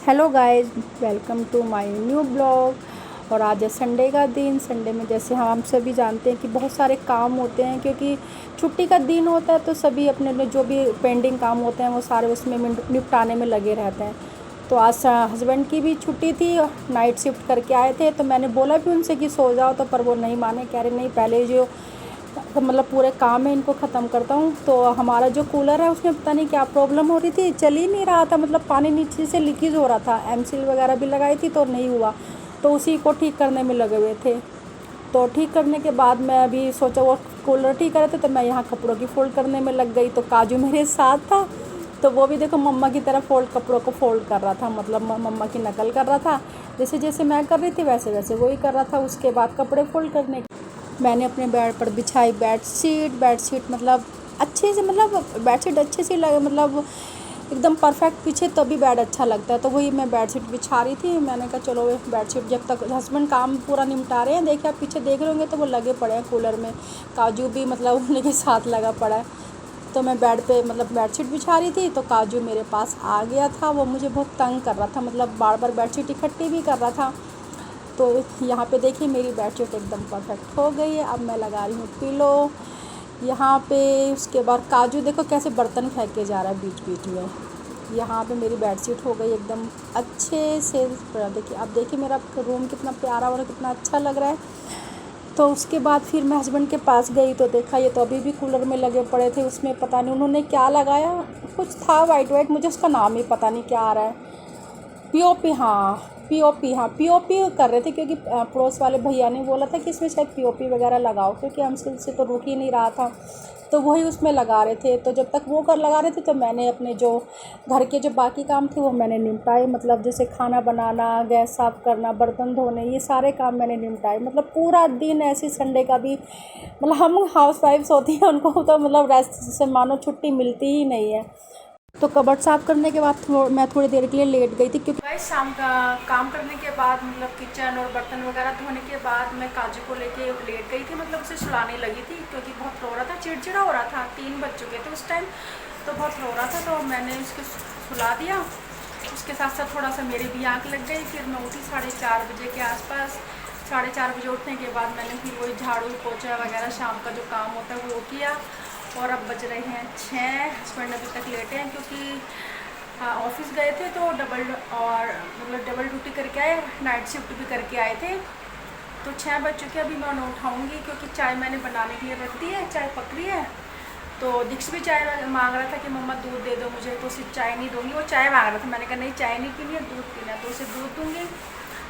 Hello guys, welcome to my new blog. और आज है संडे का दिन। संडे में जैसे हम सभी जानते हैं कि बहुत सारे काम होते हैं, क्योंकि छुट्टी का दिन होता है तो सभी अपने लिए जो भी पेंडिंग काम होते हैं वो सारे उसमें निपटाने में लगे रहते हैं। तो आज हस्बैंड की भी छुट्टी थी, नाइट शिफ्ट करके आए थे। तो मैंने बोला भी उनसे कि सो जाओ, तो पर वो नहीं माने, कह रहे नहीं पहले जो मतलब पूरे काम है इनको ख़त्म करता हूँ। तो हमारा जो कूलर है उसमें पता नहीं क्या प्रॉब्लम हो रही थी, चल ही नहीं रहा था, मतलब पानी नीचे से लीकेज हो रहा था। एमसील वगैरह भी लगाई थी तो नहीं हुआ, तो उसी को ठीक करने में लगे हुए थे। तो ठीक करने के बाद मैं अभी सोचा वो कूलर ठीक कर रहे थे तो मैं यहाँ कपड़ों की फ़ोल्ड करने में लग गई। तो काजू मेरे साथ था, तो वो भी देखो मम्मा की तरह कपड़ों को फ़ोल्ड कर रहा था, मतलब मम्मा की नकल कर रहा था। जैसे जैसे मैं कर रही थी वैसे वैसे वो ही कर रहा था। उसके बाद कपड़े फ़ोल्ड करने मैंने अपने बेड पर बिछाई बेडशीट मतलब अच्छे से, मतलब बेडशीट अच्छे से लगे, मतलब एकदम परफेक्ट पीछे तभी बेड अच्छा लगता है। तो वही मैं बेडशीट बिछा रही थी। मैंने कहा चलो बेडशीट, जब तक हस्बैंड काम पूरा निपटा रहे हैं, देखिए आप पीछे देख रहे होंगे तो वो लगे पड़े हैं कूलर में। काजू भी मतलब उन्हीं के साथ लगा पड़ा है। तो मैं बेड पे मतलब बेडशीट बिछा रही थी तो काजू मेरे पास आ गया था। वो मुझे बहुत तंग कर रहा था, मतलब बार बार बेडशीट इकट्ठी भी कर रहा था। तो यहाँ पे देखिए मेरी बेडशीट एकदम परफेक्ट हो गई है। अब मैं लगा रही हूँ पिलो यहाँ पे। उसके बाद काजू देखो कैसे बर्तन फेंक के जा रहा है बीच बीच में। यहाँ पे मेरी बेडशीट हो गई एकदम अच्छे से। देखिए अब देखिए मेरा रूम कितना प्यारा और कितना अच्छा लग रहा है। तो उसके बाद फिर मैं हस्बैंड के पास गई तो देखा ये तो अभी भी कूलर में लगे पड़े थे। उसमें पता नहीं उन्होंने क्या लगाया, कुछ था वाइट वाइट, मुझे उसका नाम ही पता नहीं क्या आ रहा है। पीओपी, हाँ पीओपी, हाँ पीओपी कर रहे थे, क्योंकि पड़ोस वाले भैया ने बोला था कि इसमें शायद पीओपी वगैरह लगाओ, क्योंकि हमसे से तो रुक ही नहीं रहा था। तो वही उसमें लगा रहे थे। तो जब तक वो कर लगा रहे थे तो मैंने अपने जो घर के जो बाकी काम थे वो मैंने निपटाए, मतलब जैसे खाना बनाना, गैस साफ़ करना, बर्तन धोने, ये सारे काम मैंने निपटाए। मतलब पूरा दिन ऐसे संडे का भी, मतलब हम हाउस वाइफ्स होती हैं उनको तो मतलब रेस्ट से मानो छुट्टी मिलती ही नहीं है। तो कबर्ड साफ़ करने के बाद मैं थोड़ी देर के लिए लेट गई थी, क्योंकि भाई शाम का काम करने के बाद मतलब किचन और बर्तन वगैरह धोने के बाद मैं काजू को लेके लेट गई थी, मतलब उसे सुलाने लगी थी, क्योंकि बहुत रो रहा था, चिड़चिड़ा हो रहा था। 3 बज चुके थे उस टाइम, तो बहुत रो रहा था। तो मैंने उसको सुला दिया। उसके साथ साथ थोड़ा सा मेरी भी आँख लग गई। फिर मैं उठी 4:30 बजे के आसपास। 4:30 बजे उठने के बाद मैंने फिर वही झाड़ू पोछा वगैरह शाम का जो काम होता है वो किया। और अब बज रहे हैं 6। हस्बैंड अभी तक लेटे हैं, क्योंकि ऑफिस गए थे तो डबल ड्यूटी करके आए, नाइट शिफ्ट भी करके आए थे। तो 6 बज चुके, अभी मैं उन्हें उठाऊँगी, क्योंकि चाय मैंने बनाने के लिए रख दी है, चाय पक रही है। तो दीक्ष भी चाय मांग रहा था कि मम्मा दूध दे दो मुझे, तो उसे चाय नहीं दूँगी, वो चाय मांग रहा था। मैंने कहा नहीं चाय नहीं पीनी है, दूध पीना है, तो उसे दूध दूँगी।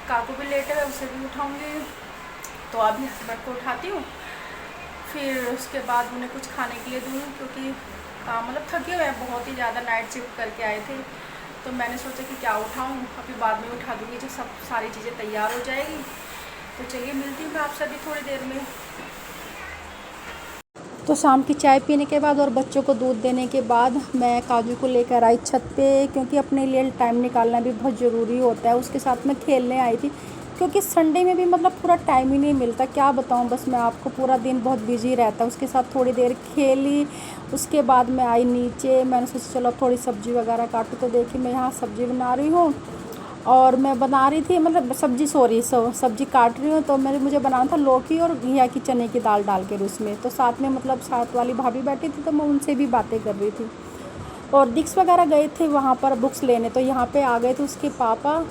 काकू भी लेटे हुए, उसे भी उठाऊँगी। तो अभी हस्बैंड को उठाती हूँ, फिर उसके बाद उन्हें कुछ खाने के लिए दूँगी, क्योंकि मतलब थके हुए हैं, बहुत ही ज़्यादा नाइट शिफ्ट करके आए थे। तो मैंने सोचा कि क्या उठाऊँ, अभी बाद में उठा दूँगी जब सब सारी चीज़ें तैयार हो जाएगी। तो चलिए मिलती हूँ मैं आप सभी थोड़ी देर में। तो शाम की चाय पीने के बाद और बच्चों को दूध देने के बाद मैं काजू को लेकर आई छत पे, क्योंकि अपने लिए टाइम निकालना भी बहुत ज़रूरी होता है। उसके साथ मैं खेलने आई थी, क्योंकि संडे में भी मतलब पूरा टाइम ही नहीं मिलता, क्या बताऊँ, बस मैं आपको पूरा दिन बहुत बिजी रहता है। उसके साथ थोड़ी देर खेली, उसके बाद मैं आई नीचे। मैंने सोचा चलो थोड़ी सब्ज़ी वगैरह काटूँ। तो देखिए मैं यहाँ सब्ज़ी बना रही हूँ, और मैं बना रही थी मतलब सब्ज़ी काट रही हूँ। तो मुझे बनाना था लौकी और घिया की चने की दाल डाल कर उसमें। तो साथ में मतलब साथ वाली भाभी बैठी थी तो मैं उनसे भी बातें कर रही थी। और दिक्स वगैरह गए थे वहाँ पर बुक्स लेने, तो यहाँ पे आ गए थे उसके पापा।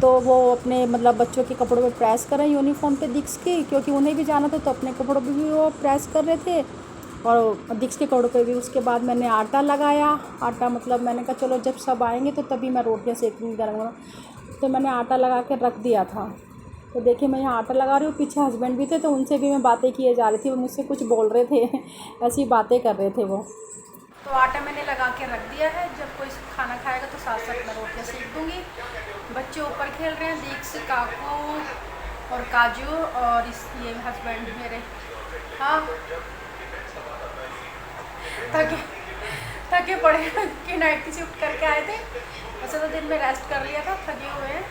तो वो अपने मतलब बच्चों के कपड़ों पे प्रेस कर रहे हैं, यूनिफॉर्म पे दिक्स की, क्योंकि उन्हें भी जाना था, तो अपने कपड़ों पे भी वो प्रेस कर रहे थे और दिक्स के कपड़ों पे भी। उसके बाद मैंने आटा लगाया। आटा मतलब मैंने कहा चलो जब सब आएंगे तो तभी मैं रोटियां सेकूँगी गरम गरम। तो मैंने आटा लगा के रख दिया था। तो देखिए मैं यहाँ आटा लगा रही हूँ, पीछे हस्बैंड भी थे तो उनसे भी मैं बातें किए जा रही थी, वो मुझसे कुछ बोल रहे थे ऐसी बातें कर रहे थे वो। तो आटा मैंने लगा के रख दिया है, जब कोई खाना खाएगा तो साथ साथ मैं रोटियाँ सेक दूँगी। बच्चे ऊपर खेल रहे हैं, दीक्ष, काकू और काजू और ये हस्बैंड मेरे। हाँ थके थके पड़े कि नाइट की शिफ्ट करके आए थे। वैसे तो दिन में रेस्ट कर लिया था, थके हुए हैं,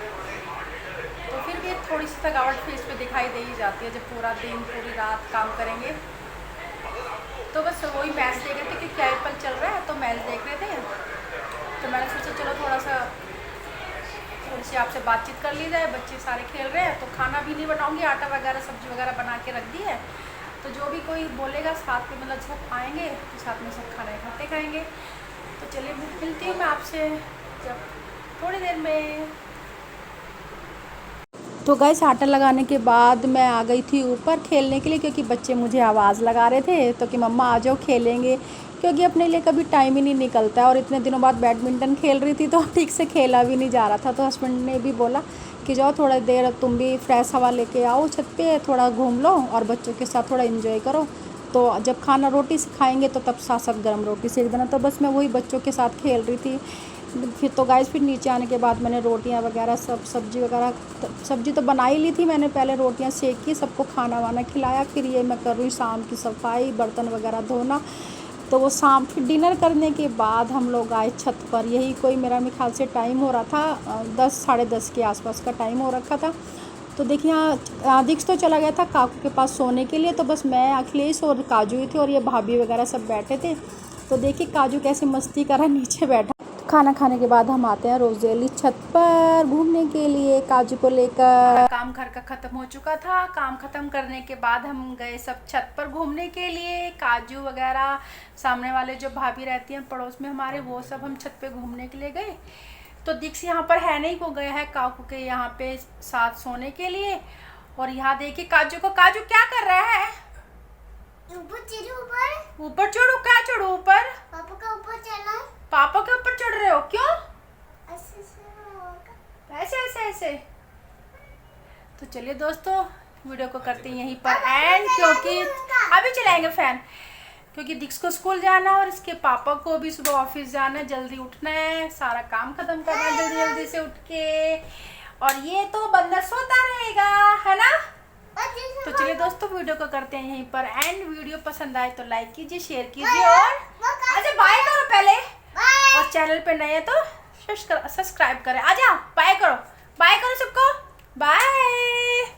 तो फिर भी थोड़ी सी थकावट फेस पे दिखाई दे ही जाती है जब पूरा दिन पूरी रात काम करेंगे। तो बस वही मैच देख रहे थे कि क्या आईपीएल चल रहा है, तो मैच देख रहे थे। तो मैंने सोचा चलो थोड़ा सा थोड़ी सी आपसे बातचीत कर ली जाए। बच्चे सारे खेल रहे हैं तो खाना भी नहीं बनाऊंगी, आटा वगैरह सब्जी वगैरह बना के रख दी है। तो जो भी कोई बोलेगा साथ में, मतलब सब आएंगे तो साथ में सब खाना इकट्ठे खाएंगे। तो चलिए मिलती हूँ मैं आपसे जब थोड़ी देर में। तो गाइस आटा लगाने के बाद मैं आ गई थी ऊपर खेलने के लिए, क्योंकि बच्चे मुझे आवाज़ लगा रहे थे तो कि मम्मा आ जाओ खेलेंगे, क्योंकि अपने लिए कभी टाइम ही नहीं निकलता है। और इतने दिनों बाद बैडमिंटन खेल रही थी तो ठीक से खेला भी नहीं जा रहा था। तो हस्बैंड ने भी बोला कि जाओ थोड़ा देर तुम भी फ्रेश हवा लेके आओ छत पे, थोड़ा घूम लो और बच्चों के साथ थोड़ा इन्जॉय करो। तो जब खाना रोटी से खाएंगे तो तब साथ साथ गर्म रोटी सेक देना। तो बस मैं वही बच्चों के साथ खेल रही थी। फिर तो गाइस फिर नीचे आने के बाद मैंने रोटियां वगैरह सब सब्जी वगैरह, सब्जी तो बना ही ली थी मैंने, पहले रोटियां सेकी, सबको खाना वाना खिलाया। फिर ये मैं कर रही हूँ शाम की सफाई, बर्तन वगैरह धोना। तो वो शाम फिर डिनर करने के बाद हम लोग आए छत पर। यही कोई मेरा ख्याल से टाइम हो रहा था 10 साढ़े 10 के आसपास का टाइम हो रखा था। तो देखिए यहाँ दिक्स तो चला गया था काकू के पास सोने के लिए। तो बस मैं, अखिलेश और काजू ही थे और ये भाभी वगैरह सब बैठे थे। तो देखिए काजू कैसे मस्ती कर रहा नीचे बैठा। खाना खाने के बाद हम आते हैं रोज़ डेली छत पर घूमने के लिए काजू को लेकर। काम घर का ख़त्म हो चुका था। काम ख़त्म करने के बाद हम गए सब छत पर घूमने के लिए। काजू वगैरह, सामने वाले जो भाभी रहती हैं पड़ोस में हमारे, वो सब हम छत पे घूमने के लिए गए। तो दीक्ष यहाँ पर है नहीं, वो गया है काकू के यहाँ पे साथ सोने के लिए। और यहाँ देखिए काजू को, काजू क्या कर रहा है? ऊपर चढ़ो, क्या चढ़ो ऊपर? पापा का ऊपर चढ़ना। पापा के ऊपर चढ़ रहे हो? क्यों? ऐसे ऐसे ऐसे। तो चलिए दोस्तों वीडियो को करते हैं यहीं पर एंड, क्योंकि अभी चलाएंगे फैन, क्योंकि दिक्स को स्कूल जाना और इसके पापा को भी सुबह ऑफिस जाना है, जल्दी उठना है, सारा काम खत्म करना है जल्दी जल्दी से उठ के। और ये तो बंदर सोता रहेगा, है ना? तो चलिए दोस्तों वीडियो को करते हैं यहीं पर एंड। वीडियो पसंद आए तो लाइक कीजिए, शेयर कीजिए और अच्छा बाय करो पहले। और चैनल पे नए हैं तो सब्सक्राइब करें। आजा बाय करो, बाय करो सबको, बाय।